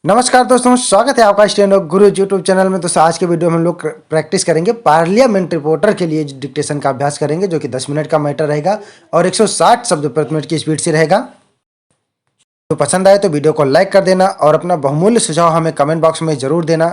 नमस्कार दोस्तों, स्वागत है आपका स्टेनो गुरु यूट्यूब चैनल में। दोस्तों आज के वीडियो में हम लोग प्रैक्टिस करेंगे पार्लियामेंट रिपोर्टर के लिए डिक्टेशन का अभ्यास करेंगे, जो कि 10 मिनट का मैटर रहेगा और 160 शब्द प्रति मिनट की स्पीड से रहेगा। तो पसंद आए तो वीडियो को लाइक कर देना और अपना बहुमूल्य सुझाव हमें कमेंट बॉक्स में जरूर देना।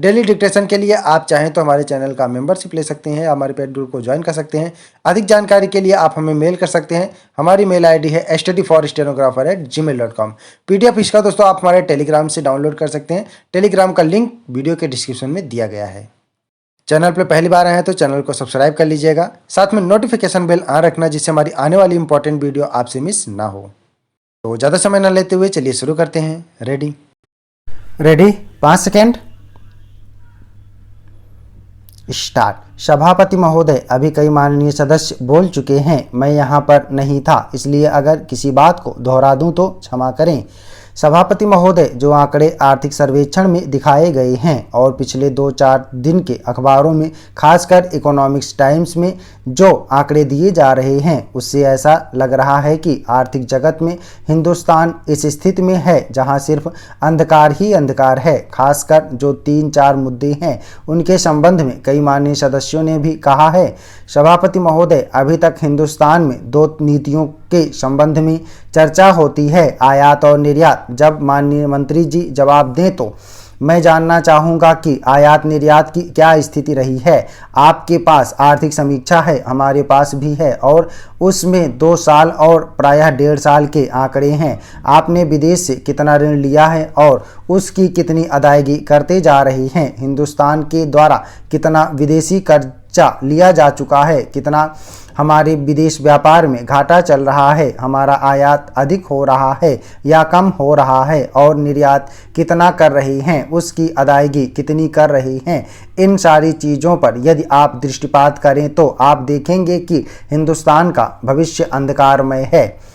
डेली डिक्टेशन के लिए आप चाहें तो हमारे चैनल का मेंबरशिप ले सकते हैं, हमारे पेड ग्रुप को ज्वाइन कर सकते हैं। अधिक जानकारी के लिए आप हमें मेल कर सकते हैं। हमारी मेल आईडी है studyforstenographer@gmail.com। पीडीएफ इसका दोस्तों आप हमारे टेलीग्राम से डाउनलोड कर सकते हैं। टेलीग्राम का लिंक वीडियो के डिस्क्रिप्शन में दिया गया है। चैनल पर पहली बार आए हैं तो चैनल को सब्सक्राइब कर लीजिएगा, साथ में नोटिफिकेशन बेल ऑन रखना, जिससे हमारी आने वाली इंपॉर्टेंट वीडियो आपसे मिस ना हो। तो ज़्यादा समय न लेते हुए चलिए शुरू करते हैं। Ready 5 second start. सभापति महोदय, अभी कई माननीय सदस्य बोल चुके हैं। मैं यहाँ पर नहीं था, इसलिए अगर किसी बात को दोहरा दूं तो क्षमा करें। सभापति महोदय, जो आंकड़े आर्थिक सर्वेक्षण में दिखाए गए हैं और पिछले 2-4 दिन के अखबारों में, खासकर इकोनॉमिक्स टाइम्स में जो आंकड़े दिए जा रहे हैं, उससे ऐसा लग रहा है कि आर्थिक जगत में हिंदुस्तान इस स्थिति में है जहां सिर्फ अंधकार ही अंधकार है। खासकर जो 3-4 मुद्दे हैं उनके संबंध में कई माननीय सदस्यों ने भी कहा है। सभापति महोदय, अभी तक हिंदुस्तान में 2 नीतियों के संबंध में चर्चा होती है, आयात और निर्यात। जब माननीय मंत्री जी जवाब दें तो मैं जानना चाहूँगा कि आयात निर्यात की क्या स्थिति रही है। आपके पास आर्थिक समीक्षा है, हमारे पास भी है, और उसमें 2 साल और प्रायः 1.5 साल के आंकड़े हैं। आपने विदेश से कितना ऋण लिया है और उसकी कितनी अदायगी करते जा रहे हैं। हिंदुस्तान के द्वारा कितना विदेशी कर्जा लिया जा चुका है, कितना हमारे विदेश व्यापार में घाटा चल रहा है, हमारा आयात अधिक हो रहा है या कम हो रहा है, और निर्यात कितना कर रहे हैं, उसकी अदायगी कितनी कर रहे हैं। इन सारी चीज़ों पर यदि आप दृष्टिपात करें तो आप देखेंगे कि हिंदुस्तान का भविष्य अंधकारमय है।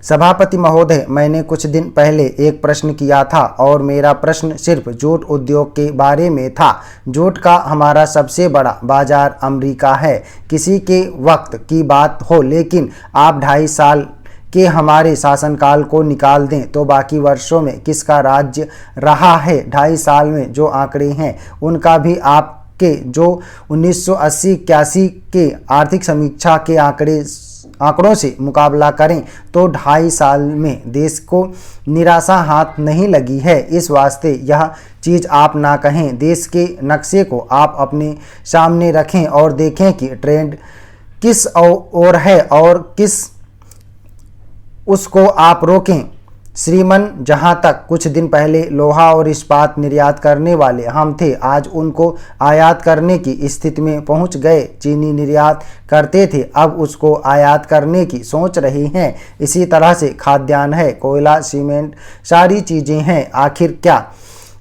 सभापति महोदय, मैंने कुछ दिन पहले एक प्रश्न किया था और मेरा प्रश्न सिर्फ जूट उद्योग के बारे में था। जूट का हमारा सबसे बड़ा बाजार अमेरिका है। किसी के वक्त की बात हो, लेकिन आप 2.5 साल के हमारे शासनकाल को निकाल दें तो बाकी वर्षों में किसका राज्य रहा है। 2.5 साल में जो आंकड़े हैं उनका भी आपके जो 1980-81 के आर्थिक समीक्षा के आंकड़ों से मुकाबला करें तो 2.5 साल में देश को निराशा हाथ नहीं लगी है। इस वास्ते यह चीज़ आप ना कहें, देश के नक्शे को आप अपने सामने रखें और देखें कि ट्रेंड किस ओर है और किस उसको आप रोकें। श्रीमान, जहां तक कुछ दिन पहले लोहा और इस्पात निर्यात करने वाले हम थे, आज उनको आयात करने की स्थिति में पहुंच गए। चीनी निर्यात करते थे, अब उसको आयात करने की सोच रहे हैं। इसी तरह से खाद्यान्न है, कोयला, सीमेंट, सारी चीज़ें हैं। आखिर क्या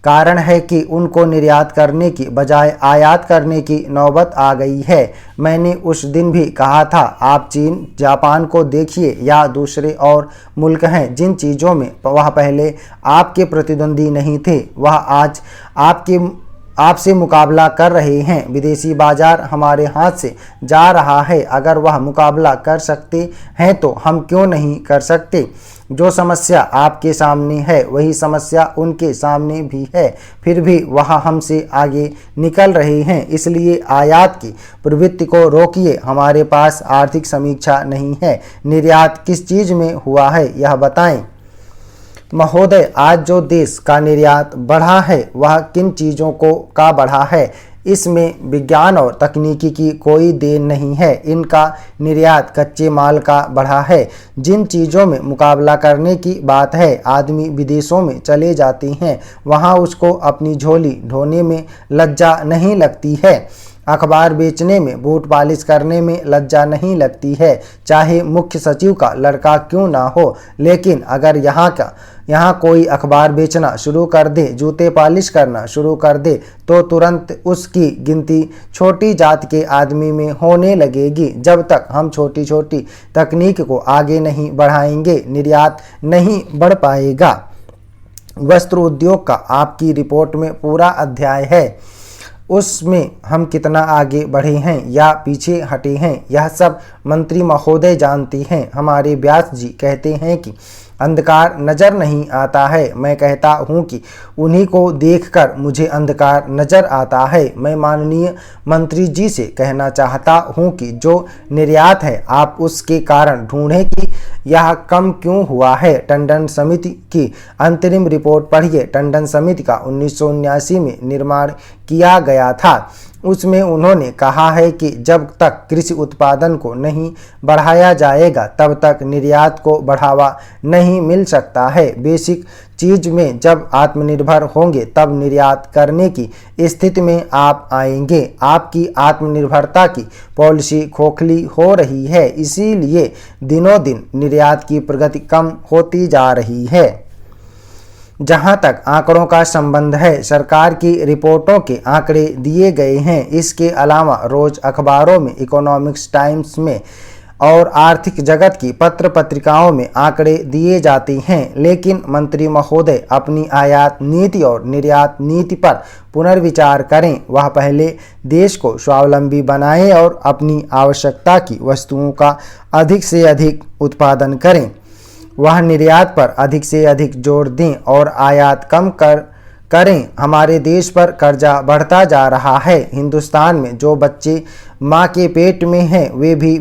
कारण है कि उनको निर्यात करने की बजाय आयात करने की नौबत आ गई है। मैंने उस दिन भी कहा था, आप चीन, जापान को देखिए या दूसरे और मुल्क हैं जिन चीज़ों में वह पहले आपके प्रतिद्वंदी नहीं थे, वह आज आपसे मुकाबला कर रहे हैं। विदेशी बाजार हमारे हाथ से जा रहा है। अगर वह मुकाबला कर सकते हैं तो हम क्यों नहीं कर सकते। जो समस्या आपके सामने है वही समस्या उनके सामने भी है, फिर भी वह हमसे आगे निकल रहे हैं। इसलिए आयात की प्रवृत्ति को रोकिए। हमारे पास आर्थिक समीक्षा नहीं है। निर्यात किस चीज़ में हुआ है यह बताएं। महोदय, आज जो देश का निर्यात बढ़ा है वह किन चीज़ों का बढ़ा है। इसमें विज्ञान और तकनीकी की कोई देन नहीं है। इनका निर्यात कच्चे माल का बढ़ा है। जिन चीज़ों में मुकाबला करने की बात है, आदमी विदेशों में चले जाते हैं, वहाँ उसको अपनी झोली ढोने में लज्जा नहीं लगती है। अखबार बेचने में, बूट पॉलिश करने में लज्जा नहीं लगती है, चाहे मुख्य सचिव का लड़का क्यों ना हो। लेकिन अगर यहाँ कोई अखबार बेचना शुरू कर दे, जूते पॉलिश करना शुरू कर दे, तो तुरंत उसकी गिनती छोटी जात के आदमी में होने लगेगी। जब तक हम छोटी छोटी तकनीक को आगे नहीं बढ़ाएंगे, निर्यात नहीं बढ़ पाएगा। वस्त्र उद्योग का आपकी रिपोर्ट में पूरा अध्याय है। उसमें हम कितना आगे बढ़े हैं या पीछे हटे हैं, यह सब मंत्री महोदय जानते हैं। हमारे व्यास जी कहते हैं कि अंधकार नजर नहीं आता है। मैं कहता हूँ कि उन्हीं को देखकर मुझे अंधकार नजर आता है। मैं माननीय मंत्री जी से कहना चाहता हूँ कि जो निर्यात है आप उसके कारण ढूंढें कि यह कम क्यों हुआ है। टंडन समिति की अंतरिम रिपोर्ट पढ़िए। टंडन समिति का 1979 में निर्माण किया गया था। उसमें उन्होंने कहा है कि जब तक कृषि उत्पादन को नहीं बढ़ाया जाएगा तब तक निर्यात को बढ़ावा नहीं मिल सकता है। बेसिक चीज में जब आत्मनिर्भर होंगे तब निर्यात करने की स्थिति में आप आएंगे। आपकी आत्मनिर्भरता की पॉलिसी खोखली हो रही है, इसीलिए दिनों दिन निर्यात की प्रगति कम होती जा रही है। जहां तक आंकड़ों का संबंध है, सरकार की रिपोर्टों के आंकड़े दिए गए हैं। इसके अलावा रोज अखबारों में, इकोनॉमिक्स टाइम्स में और आर्थिक जगत की पत्र पत्रिकाओं में आंकड़े दिए जाते हैं। लेकिन मंत्री महोदय अपनी आयात नीति और निर्यात नीति पर पुनर्विचार करें। वह पहले देश को स्वावलंबी बनाएं और अपनी आवश्यकता की वस्तुओं का अधिक से अधिक उत्पादन करें। वह निर्यात पर अधिक से अधिक जोर दें और आयात कम करें। हमारे देश पर कर्जा बढ़ता जा रहा है। हिंदुस्तान में जो बच्चे माँ के पेट में हैं वे भी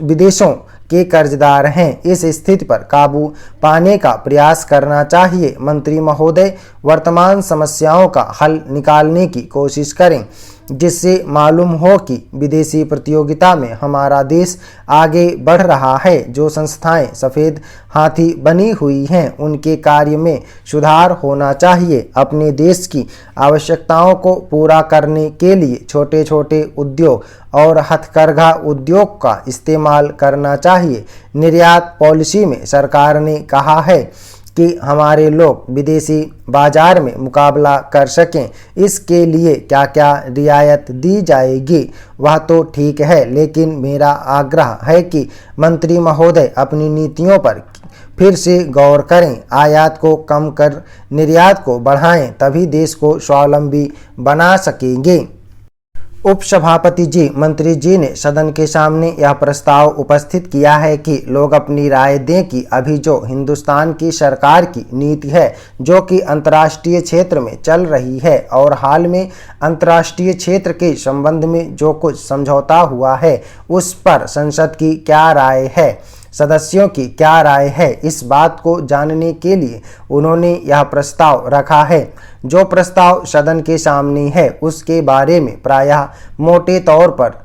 विदेशों के कर्जदार हैं। इस स्थिति पर काबू पाने का प्रयास करना चाहिए। मंत्री महोदय वर्तमान समस्याओं का हल निकालने की कोशिश करें, जिससे मालूम हो कि विदेशी प्रतियोगिता में हमारा देश आगे बढ़ रहा है। जो संस्थाएं सफ़ेद हाथी बनी हुई हैं उनके कार्य में सुधार होना चाहिए। अपने देश की आवश्यकताओं को पूरा करने के लिए छोटे छोटे उद्योग और हथकरघा उद्योग का इस्तेमाल करना चाहिए। निर्यात पॉलिसी में सरकार ने कहा है कि हमारे लोग विदेशी बाजार में मुकाबला कर सकें। इसके लिए क्या क्या रियायत दी जाएगी वह तो ठीक है, लेकिन मेरा आग्रह है कि मंत्री महोदय अपनी नीतियों पर फिर से गौर करें। आयात को कम कर निर्यात को बढ़ाएं, तभी देश को स्वावलंबी बना सकेंगे। उपसभापति जी, मंत्री जी ने सदन के सामने यह प्रस्ताव उपस्थित किया है कि लोग अपनी राय दें कि अभी जो हिंदुस्तान की सरकार की नीति है जो कि अंतर्राष्ट्रीय क्षेत्र में चल रही है और हाल में अंतर्राष्ट्रीय क्षेत्र के संबंध में जो कुछ समझौता हुआ है उस पर संसद की क्या राय है, सदस्यों की क्या राय है। इस बात को जानने के लिए उन्होंने यह प्रस्ताव रखा है। जो प्रस्ताव सदन के सामने है उसके बारे में प्रायः मोटे तौर पर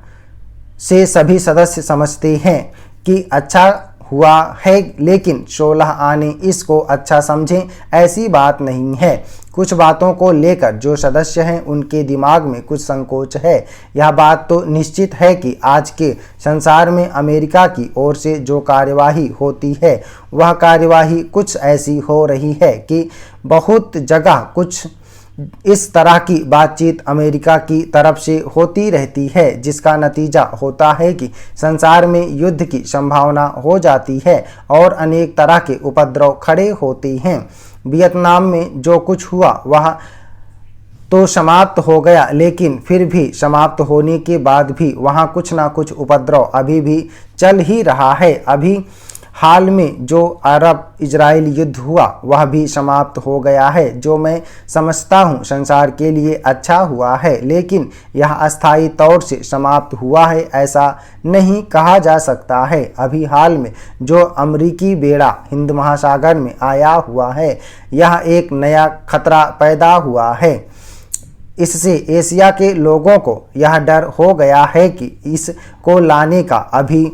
से सभी सदस्य समझते हैं कि अच्छा हुआ है, लेकिन 16 आने इसको अच्छा समझें ऐसी बात नहीं है। कुछ बातों को लेकर जो सदस्य हैं उनके दिमाग में कुछ संकोच है। यह बात तो निश्चित है कि आज के संसार में अमेरिका की ओर से जो कार्यवाही होती है वह कार्यवाही कुछ ऐसी हो रही है कि बहुत जगह कुछ इस तरह की बातचीत अमेरिका की तरफ से होती रहती है, जिसका नतीजा होता है कि संसार में युद्ध की संभावना हो जाती है और अनेक तरह के उपद्रव खड़े होते हैं। वियतनाम में जो कुछ हुआ वह तो समाप्त हो गया, लेकिन फिर भी समाप्त होने के बाद भी वहाँ कुछ ना कुछ उपद्रव अभी भी चल ही रहा है। अभी हाल में जो अरब इजराइल युद्ध हुआ वह भी समाप्त हो गया है, जो मैं समझता हूँ संसार के लिए अच्छा हुआ है, लेकिन यह अस्थायी तौर से समाप्त हुआ है ऐसा नहीं कहा जा सकता है। अभी हाल में जो अमरीकी बेड़ा हिंद महासागर में आया हुआ है यह एक नया खतरा पैदा हुआ है। इससे एशिया के लोगों को यह डर हो गया है कि इसको लाने का अभी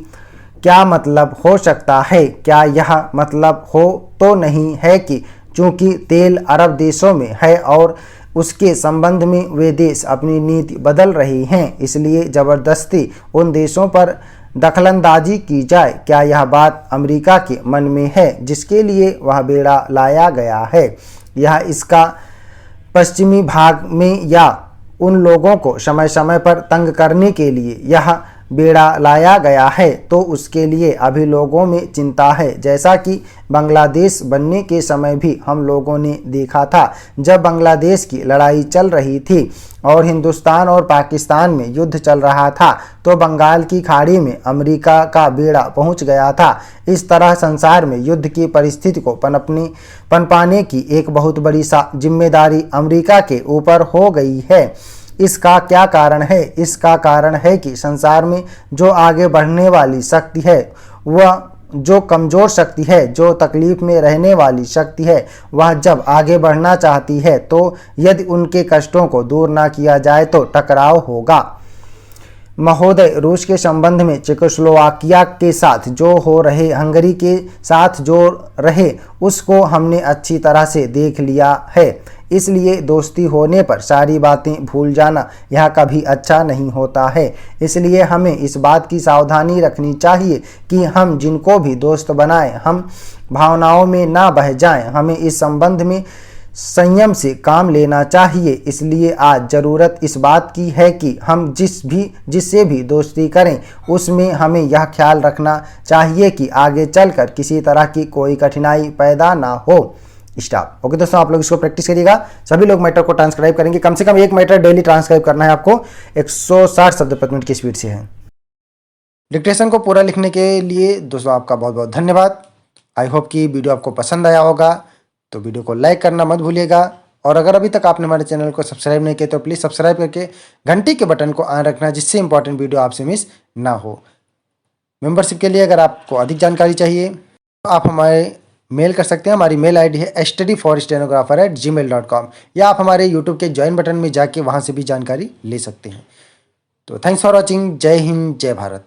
क्या मतलब हो सकता है। क्या यह मतलब हो तो नहीं है कि चूंकि तेल अरब देशों में है और उसके संबंध में वे देश अपनी नीति बदल रहे हैं, इसलिए ज़बरदस्ती उन देशों पर दखलंदाजी की जाए। क्या यह बात अमेरिका के मन में है जिसके लिए वह बेड़ा लाया गया है? यह इसका पश्चिमी भाग में या उन लोगों को समय समय पर तंग करने के लिए यह बेड़ा लाया गया है तो उसके लिए अभी लोगों में चिंता है। जैसा कि बांग्लादेश बनने के समय भी हम लोगों ने देखा था, जब बांग्लादेश की लड़ाई चल रही थी और हिंदुस्तान और पाकिस्तान में युद्ध चल रहा था तो बंगाल की खाड़ी में अमेरिका का बेड़ा पहुंच गया था। इस तरह संसार में युद्ध की परिस्थिति को पनपाने की एक बहुत बड़ी जिम्मेदारी अमेरिका के ऊपर हो गई है। इसका क्या कारण है? इसका कारण है कि संसार में जो आगे बढ़ने वाली शक्ति है, वह जो कमज़ोर शक्ति है, जो तकलीफ में रहने वाली शक्ति है, वह जब आगे बढ़ना चाहती है तो यदि उनके कष्टों को दूर ना किया जाए तो टकराव होगा। महोदय, रूस के संबंध में चेकोस्लोवाकिया के साथ जो हो रहे, हंगरी के साथ जो रहे, उसको हमने अच्छी तरह से देख लिया है। इसलिए दोस्ती होने पर सारी बातें भूल जाना यह कभी अच्छा नहीं होता है। इसलिए हमें इस बात की सावधानी रखनी चाहिए कि हम जिनको भी दोस्त बनाएं, हम भावनाओं में ना बह जाएं। हमें इस संबंध में संयम से काम लेना चाहिए। इसलिए आज ज़रूरत इस बात की है कि हम जिससे भी दोस्ती करें उसमें हमें यह ख्याल रखना चाहिए कि आगे चलकर किसी तरह की कोई कठिनाई पैदा ना हो। स्टॉप। ओके दोस्तों, आप लोग इसको प्रैक्टिस करिएगा। सभी लोग मैटर को ट्रांसक्राइब करेंगे। कम से कम एक मैटर डेली ट्रांसक्राइब करना है आपको। 160 शब्द प्रति मिनट की स्पीड से है। डिक्टेशन को पूरा लिखने के लिए दोस्तों आपका बहुत बहुत धन्यवाद। आई होप कि वीडियो आपको पसंद आया होगा, तो वीडियो को लाइक करना मत भूलिएगा। और अगर अभी तक आपने हमारे चैनल को सब्सक्राइब नहीं किया तो प्लीज़ सब्सक्राइब करके घंटी के बटन को ऑन रखना, जिससे इंपॉर्टेंट वीडियो आपसे मिस ना हो। मेंबरशिप के लिए अगर आपको अधिक जानकारी चाहिए तो आप हमारे मेल कर सकते हैं। हमारी मेल आईडी है studyforstenographer@gmail.com, या आप हमारे यूट्यूब के ज्वाइन बटन में जाके वहाँ से भी जानकारी ले सकते हैं। तो थैंक्स फॉर वॉचिंग। जय हिंद, जय भारत।